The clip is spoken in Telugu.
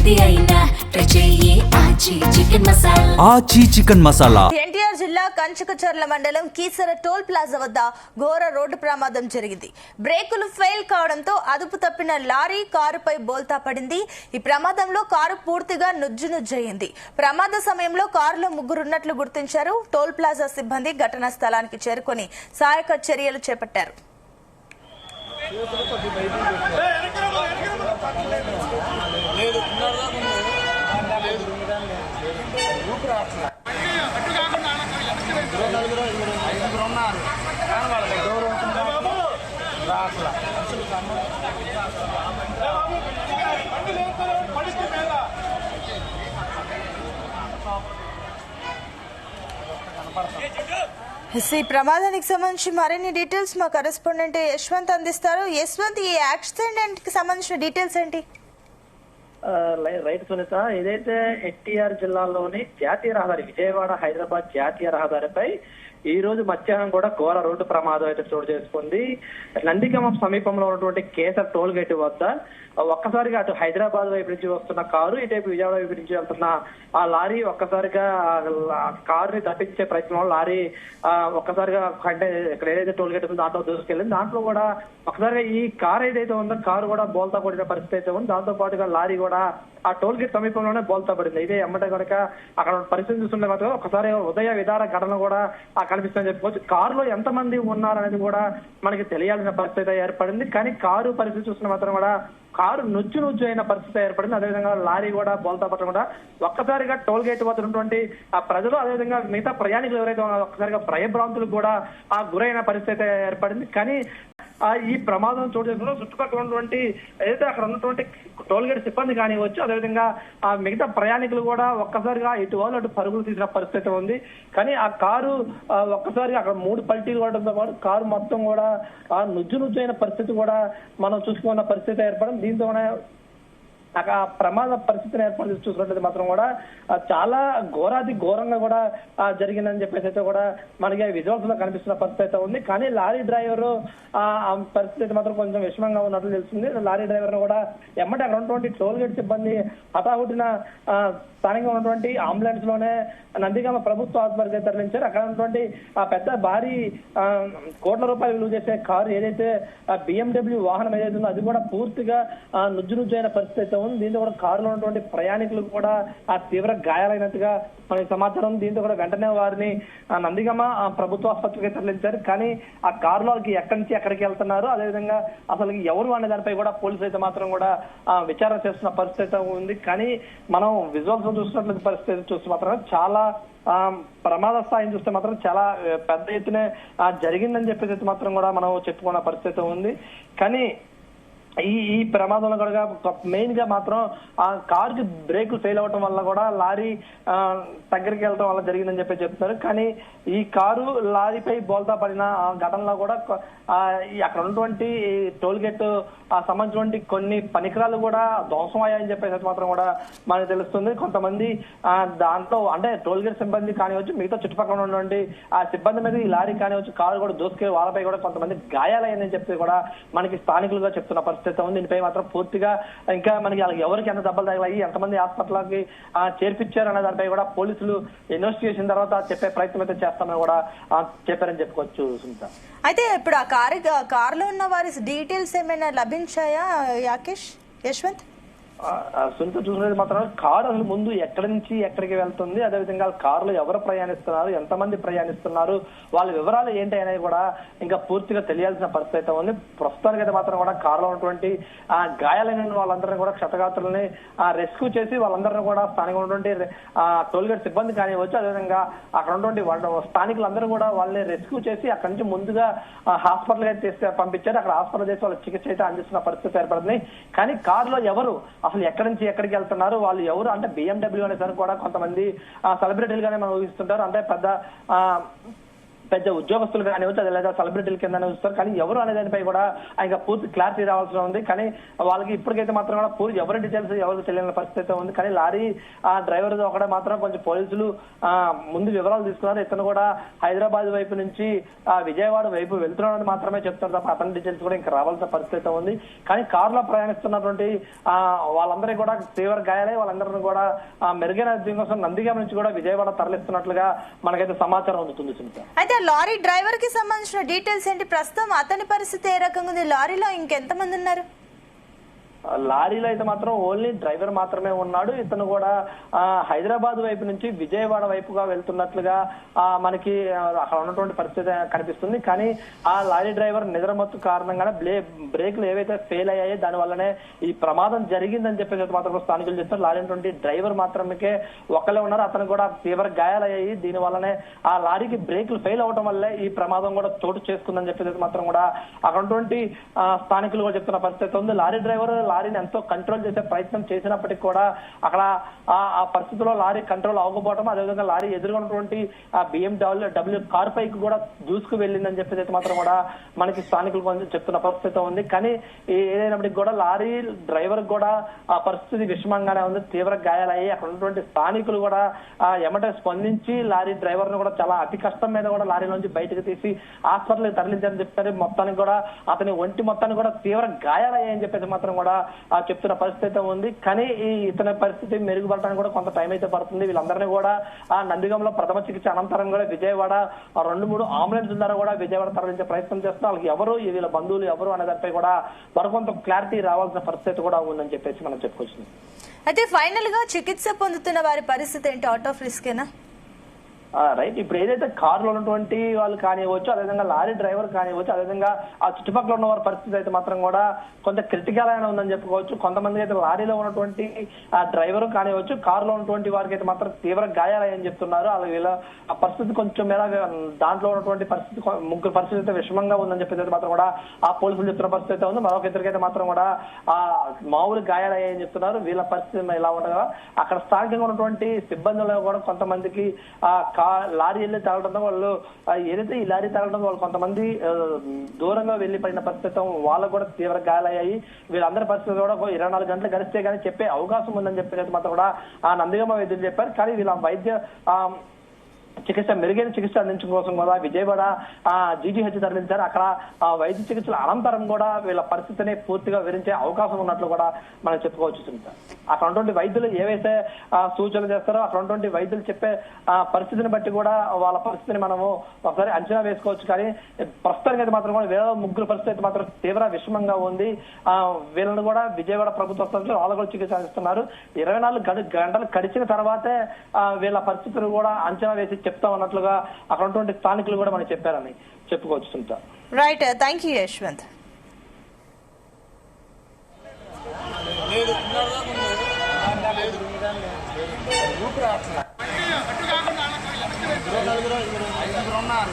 ఏది అయినా చెయ్యి ఆచి చికెన్ మసాలా. ఆచి చికెన్ మసాలా. ఎన్టీఆర్ జిల్లా కంచుకచర్ల మండలం కీసర టోల్ ప్లాజా వద్ద ఘోర రోడ్డు ప్రమాదం జరిగింది. బ్రేకులు ఫెయిల్ కావడంతో అదుపు తప్పిన లారీ కారుపై బోల్తా పడింది. ఈ ప్రమాదంలో కారు పూర్తిగా నుజ్జునుజ్జయింది. ప్రమాద సమయంలో కారులో ముగ్గురున్నట్లు గుర్తించారు. టోల్ ప్లాజా సిబ్బంది ఘటనా స్థలానికి చేరుకొని సహాయక చర్యలు చేపట్టారు. ఈ ప్రమాదానికి సంబంధించి మరిన్ని డీటెయిల్స్ మా కరెస్పాండెంట్ యశ్వంత్ అందిస్తారు. యశ్వంత్, ఈ యాక్సిడెంట్ కి సంబంధించిన డీటెయిల్స్ ఏంటి? రైట్ సునీత, ఏదైతే ఎన్టీఆర్ జిల్లాలోని జాతీయ రహదారి విజయవాడ హైదరాబాద్ జాతీయ రహదారిపై ఈ రోజు మధ్యాహ్నం కూడా ఘోర రోడ్డు ప్రమాదం అయితే చోటు చేసుకుంది. నందిగామ సమీపంలో ఉన్నటువంటి కేసర్ టోల్ గేట్ వద్ద ఒక్కసారిగా అటు హైదరాబాద్ వైపు నుంచి వస్తున్న కారు, ఇటువైపు విజయవాడ వైపు నుంచి వెళ్తున్న ఆ లారీ ఒక్కసారిగా కారుని తప్పించే ప్రయత్నంలో లారీ ఒక్కసారిగా అంటే ఇక్కడ ఏదైతే టోల్ గేట్ ఉందో దాంట్లో దూసుకెళ్ళింది. దాంట్లో కూడా ఒకసారిగా ఈ కారు ఏదైతే ఉందో కారు కూడా బోల్తా పడిన పరిస్థితి అయితే ఉంది. దాంతో పాటుగా లారీ కూడా ఆ టోల్ గేట్ సమీపంలోనే బోల్తా పడింది. ఇదే ఎమ్మటే కనుక అక్కడ పరిస్థితి చూస్తుంటే మాత్రం ఒకసారి ఉదయ విధాన ఘటన కూడా కనిపిస్తుందని చెప్పుకోవచ్చు. కారులో ఎంతమంది ఉన్నారనేది కూడా మనకి తెలియాల్సిన పరిస్థితి ఏర్పడింది. కానీ కారు పరిస్థితి చూస్తున్న మాత్రం కూడా కారు నుజ్జు అయిన పరిస్థితి ఏర్పడింది. అదేవిధంగా లారీ కూడా బోల్తా పట్టడం కూడా ఒక్కసారిగా టోల్ గేట్ వద్ద ఉన్నటువంటి ఆ ప్రజలు, అదేవిధంగా మిగతా ప్రయాణికులు ఎవరైతే ఉన్నారో ఒక్కసారిగా భయభ్రాంతులకు కూడా గురైన పరిస్థితి ఏర్పడింది. కానీ ఈ ప్రమాదం చోటు చేసుకున్న చుట్టుపక్కల ఉన్నటువంటి ఏదైతే అక్కడ ఉన్నటువంటి టోల్ గేట్ సిబ్బంది కానివచ్చు, అదేవిధంగా ఆ మిగతా ప్రయాణికులు కూడా ఒక్కసారిగా ఇటు వాళ్ళు అటు పరుగులు తీసిన పరిస్థితి ఉంది. కానీ ఆ కారు ఒక్కసారిగా అక్కడ 3 పల్టీలు పడడంతో పాటు కారు మొత్తం కూడా నుజ్జు అయిన పరిస్థితి కూడా మనం చూసుకున్న పరిస్థితి ఏర్పడింది. దీంతోనే ఆ ప్రమాద పరిస్థితిని ఏర్పాటు చూసుకున్నట్లయితే మాత్రం కూడా చాలా ఘోరంగా కూడా జరిగిందని చెప్పేసి అయితే కూడా మనకి విజువల్స్ లో కనిపిస్తున్న పరిస్థితి అయితే ఉంది. కానీ లారీ డ్రైవర్ పరిస్థితి అయితే మాత్రం కొంచెం విషమంగా ఉన్నట్లు తెలుస్తుంది. లారీ డ్రైవర్ ను కూడా ఎమ్మటి అక్కడ ఉన్నటువంటి టోల్ గేట్ సిబ్బంది హఠాహుటిన స్థానికంగా ఉన్నటువంటి అంబులెన్స్ లోనే నందిగామ ప్రభుత్వ ఆసుపత్రికి తరలించారు. అక్కడ ఉన్నటువంటి పెద్ద భారీ కోట్ల రూపాయలు విలువ చేసే కారు ఏదైతే BMW వాహనం ఏదైతే ఉందో అది కూడా పూర్తిగా నుజ్జు అయిన పరిస్థితి అయితే ఉంది. దీంతో కూడా కారులో ఉన్నటువంటి ప్రయాణికులకు కూడా తీవ్ర గాయాలైనట్టుగా మనకి సమాచారం. దీంతో కూడా వెంటనే వారిని నందిగామ ప్రభుత్వ ఆసుపత్రికి తరలించారు. కానీ ఆ కారులో ఎక్కడి నుంచి ఎక్కడికి వెళ్తున్నారు, అదేవిధంగా అసలు ఎవరు అనే దానిపై కూడా పోలీసులు అయితే మాత్రం కూడా విచారణ చేస్తున్న పరిస్థితి ఉంది. కానీ మనం విజువల్స్ చూస్తున్నట్లయితే పరిస్థితి చూస్తే మాత్రం చాలా ప్రమాద స్థాయిని చూస్తే మాత్రం చాలా పెద్ద ఎత్తున జరిగిందని చెప్పేసి మాత్రం కూడా మనం చెప్పుకున్న పరిస్థితి ఉంది. కానీ ఈ ప్రమాదంలో కూడా మెయిన్ గా మాత్రం ఆ కారుకి బ్రేకులు ఫెయిల్ అవడం వల్ల కూడా లారీ దగ్గరికి వెళ్ళడం వల్ల జరిగిందని చెప్పి చెప్తున్నారు. కానీ ఈ కారు లారీపై బోల్తా పడిన ఘటనలో కూడా అక్కడ ఉన్నటువంటి టోల్ గేట్ సంబంధించినటువంటి కొన్ని పరికరాలు కూడా ధ్వంసం అయ్యాయని చెప్పేసి మాత్రం కూడా మనకు తెలుస్తుంది. కొంతమంది దాంట్లో అంటే టోల్ గేట్ సిబ్బంది కానివచ్చు, మిగతా చుట్టుపక్కల ఉన్నటువంటి ఆ సిబ్బంది మీద ఈ లారీ కానివచ్చు కారు కూడా దూసుకెళ్లి వాళ్ళపై కూడా కొంతమంది గాయాలయ్యాయని చెప్పి కూడా మనకి స్థానికులుగా చెప్తున్న పరిస్థితి ఉంది. దీనిపై మాత్రం పూర్తిగా ఇంకా మనకి ఎవరికి ఎంత దెబ్బలు తగిలాయి, ఎంతమంది హాస్పిటల్కి చేర్పించారు అనే దానిపై కూడా పోలీసులు ఇన్వెస్టిగేషన్ తర్వాత చెప్పే ప్రయత్నం అయితే చేస్తామని కూడా చెప్పారని చెప్పుకోవచ్చు. సునీత, అయితే ఇప్పుడు ఆ కారులో ఉన్న వారి డీటెయిల్స్ ఏమైనా లభించాయా యశ్వంత్? సునీత, చూసినది మాత్రం కారు అసలు ముందు ఎక్కడి నుంచి ఎక్కడికి వెళ్తుంది, అదేవిధంగా కారులో ఎవరు ప్రయాణిస్తున్నారు, ఎంతమంది ప్రయాణిస్తున్నారు, వాళ్ళ వివరాలు ఏంటి అనేది కూడా ఇంకా పూర్తిగా తెలియాల్సిన పరిస్థితి అయితే ఉంది. ప్రస్తుతానికి అయితే మాత్రం కూడా కారులో ఉన్నటువంటి గాయాలైన వాళ్ళందరినీ కూడా క్షతగాత్రులని రెస్క్యూ చేసి వాళ్ళందరినీ కూడా స్థానికంగా ఉన్నటువంటి టోల్ గేట్ సిబ్బంది కానివచ్చు, అదేవిధంగా అక్కడ ఉన్నటువంటి స్థానికులందరూ కూడా వాళ్ళని రెస్క్యూ చేసి అక్కడి నుంచి ముందుగా హాస్పిటల్ అయితే పంపించారు. అక్కడ హాస్పిటల్ చేసి వాళ్ళ చికిత్స అయితే అందిస్తున్న పరిస్థితి ఏర్పడింది. కానీ కారులో ఎవరు అసలు ఎక్కడి నుంచి ఎక్కడికి వెళ్తున్నారు, వాళ్ళు ఎవరు అంటే BMW అనేసరికి కూడా కొంతమంది సెలబ్రిటీలుగానే మనం ఊహిస్తుంటారు. అంటే పెద్ద పెద్ద ఉద్యోగస్తులు కానివచ్చు, అదే లేదా సెలబ్రిటీల కింద చూస్తారు. కానీ ఎవరు అనే దానిపై కూడా ఇంకా పూర్తి క్లారిటీ రావాల్సి ఉంది. కానీ వాళ్ళకి ఇప్పటికైతే మాత్రం కూడా పూర్తి ఎవరి డీటెయిల్స్ ఎవరికి తెలియని పరిస్థితి అయితే ఉంది. కానీ లారీ డ్రైవర్ ఒకటే మాత్రం కొంచెం పోలీసులు ముందు వివరాలు తీసుకున్నారు. ఇతను కూడా హైదరాబాద్ వైపు నుంచి విజయవాడ వైపు వెళ్తున్నాడని మాత్రమే చెప్తారు తప్ప అతని డీటెయిల్స్ కూడా ఇంకా రావాల్సిన పరిస్థితి ఉంది. కానీ కారులో ప్రయాణిస్తున్నటువంటి వాళ్ళందరికీ కూడా తీవ్ర గాయాలై వాళ్ళందరినీ కూడా మెరుగైన వైద్యం కోసం నందిగామ నుంచి కూడా విజయవాడ తరలిస్తున్నట్లుగా మనకైతే సమాచారం అందుతుంది. అయితే లారీ డ్రైవర్ కి సంబంధించిన డీటెయిల్స్ ఏంటి? ప్రస్తుతం అతని పరిస్థితి ఏ రకంగా ఉంది? లారీలో ఇంకెంతమంది ఉన్నారు? లారీలో అయితే మాత్రం ఓన్లీ డ్రైవర్ మాత్రమే ఉన్నాడు. ఇతను కూడా హైదరాబాద్ వైపు నుంచి విజయవాడ వైపుగా వెళ్తున్నట్లుగా మనకి అక్కడ ఉన్నటువంటి పరిస్థితి కనిపిస్తుంది. కానీ ఆ లారీ డ్రైవర్ నిద్రమత్తు కారణంగానే బ్రేక్లు ఏవైతే ఫెయిల్ అయ్యాయో దాని వల్లనే ఈ ప్రమాదం జరిగిందని చెప్పేసి మాత్రం స్థానికులు చెప్తారు. లారీ డ్రైవర్ మాత్రమే ఒకళ్ళే ఉన్నారు. అతను కూడా తీవ్ర గాయాలయ్యాయి. దీని వల్లనే ఆ లారీకి బ్రేక్లు ఫెయిల్ అవడం వల్లే ఈ ప్రమాదం కూడా చోటు చేసుకుందని చెప్పేసి మాత్రం కూడా అక్కడ ఉన్నటువంటి స్థానికులు కూడా చెప్తున్న పరిస్థితి ఉంది. లారీ డ్రైవర్ లారీని ఎంతో కంట్రోల్ చేసే ప్రయత్నం చేసినప్పటికీ కూడా అక్కడ ఆ పరిస్థితిలో లారీ కంట్రోల్ అవ్వకపోవడం, అదేవిధంగా లారీ ఎదుర్కొన్నటువంటి BMW కార్ పైకి కూడా దూసుకు వెళ్ళిందని చెప్పేసి మాత్రం కూడా మనకి స్థానికులు కొంచెం చెప్తున్న పరిస్థితి ఉంది. కానీ ఏదైనప్పటికీ కూడా లారీ డ్రైవర్ కూడా ఆ పరిస్థితి విషమంగానే ఉంది. తీవ్ర గాయాలయ్యి అక్కడ ఉన్నటువంటి స్థానికులు కూడా ఎమ్మటే స్పందించి లారీ డ్రైవర్ ను కూడా చాలా అతి కష్టం మీద కూడా లారీ నుంచి బయటకు తీసి హాస్పిటల్కి తరలించారని చెప్తారు. మొత్తానికి కూడా అతని ఒంటి మొత్తానికి కూడా తీవ్ర గాయాలయ్యాయని చెప్పేసి మాత్రం కూడా చెప్తున్న పరిస్థితి ఉంది. కానీ ఇతని పరిస్థితి మెరుగుపడటానికి కూడా కొంత టైం అయితే పడుతుంది. వీళ్ళందరినీ కూడా నందిగంలో ప్రథమ చికిత్స అనంతరం కూడా విజయవాడ 2-3 అంబులెన్స్ ద్వారా కూడా విజయవాడ తరలించే ప్రయత్నం చేస్తున్నారు. వాళ్ళకి ఎవరు వీళ్ళ బంధువులు ఎవరు అనే దానిపై కూడా మరికొంత క్లారిటీ రావాల్సిన పరిస్థితి కూడా ఉందని చెప్పేసి మనం చెప్పుకోవచ్చు. అయితే ఫైనల్ గా చికిత్స పొందుతున్న వారి పరిస్థితి ఏంటి? అవుట్ ఆఫ్ రిస్క్ ఏనా? రైట్. ఇప్పుడు ఏదైతే కారులో ఉన్నటువంటి వాళ్ళు కానివ్వచ్చు, అదేవిధంగా లారీ డ్రైవర్ కానివ్వచ్చు, అదేవిధంగా ఆ చుట్టుపక్కల ఉన్న వారి పరిస్థితి అయితే మాత్రం కూడా కొంత క్రిటికల్ అయినా ఉందని చెప్పుకోవచ్చు. కొంతమంది అయితే లారీలో ఉన్నటువంటి ఆ డ్రైవర్ కానివ్వచ్చు, కారులో ఉన్నటువంటి వారికి అయితే మాత్రం తీవ్ర గాయాలని చెప్తున్నారు. వీళ్ళ ఆ పరిస్థితి కొంచెం మేర దాంట్లో ఉన్నటువంటి పరిస్థితి ముగ్గురు పరిస్థితి అయితే విషమంగా ఉందని చెప్పేసి మాత్రం కూడా ఆ పోలీసులు చెప్తున్న పరిస్థితి అయితే ఉంది. మరొక ఇద్దరికైతే మాత్రం కూడా ఆ మామూలు గాయాలయ్యాయని చెప్తున్నారు. వీళ్ళ పరిస్థితి ఎలా ఉండగా అక్కడ స్థానికంగా ఉన్నటువంటి సిబ్బందులు కూడా కొంతమందికి లారీ వెళ్ళి తగలడంతో వాళ్ళు ఏదైతే ఈ లారీ తగలడం వాళ్ళు కొంతమంది దూరంగా వెళ్లి పడిన పరిస్థితి వాళ్ళకు కూడా తీవ్ర గాయాలయ్యాయి. వీళ్ళందరి పరిస్థితి కూడా 24 గంటలు గడిస్తే కానీ చెప్పే అవకాశం ఉందని చెప్పేసి మాత్రం కూడా ఆ నందిగామ వైద్యులు చెప్పారు. కానీ వీళ్ళ వైద్య చికిత్స మెరుగైన చికిత్స అందించడం కోసం కూడా విజయవాడ GGH తరలించారు. అక్కడ వైద్య చికిత్సల అనంతరం కూడా వీళ్ళ పరిస్థితిని పూర్తిగా వివరించే అవకాశం ఉన్నట్లు కూడా మనం చెప్పుకోవచ్చు. అక్కడ ఉన్నటువంటి వైద్యులు ఏవైతే సూచనలు చేస్తారో అక్కడ ఉన్నటువంటి వైద్యులు చెప్పే పరిస్థితిని బట్టి కూడా వాళ్ళ పరిస్థితిని మనము ఒకసారి అంచనా వేసుకోవచ్చు. కానీ ప్రస్తుతానికి అయితే మాత్రం కూడా వేరే ముగ్గురు పరిస్థితి మాత్రం తీవ్ర విషమంగా ఉంది. వీళ్ళని కూడా విజయవాడ ప్రభుత్వ వాళ్ళు కూడా చికిత్స అందిస్తున్నారు. 24 గంటలు గడిచిన తర్వాతే వీళ్ళ పరిస్థితులు కూడా అంచనా వేసి చెప్తాం అన్నట్లుగా అక్కడ ఉన్నటువంటి స్థానికులు కూడా మనకి చెప్పారని చెప్పుకోవచ్చు. Right, thank you Yashwant. ఉన్నారు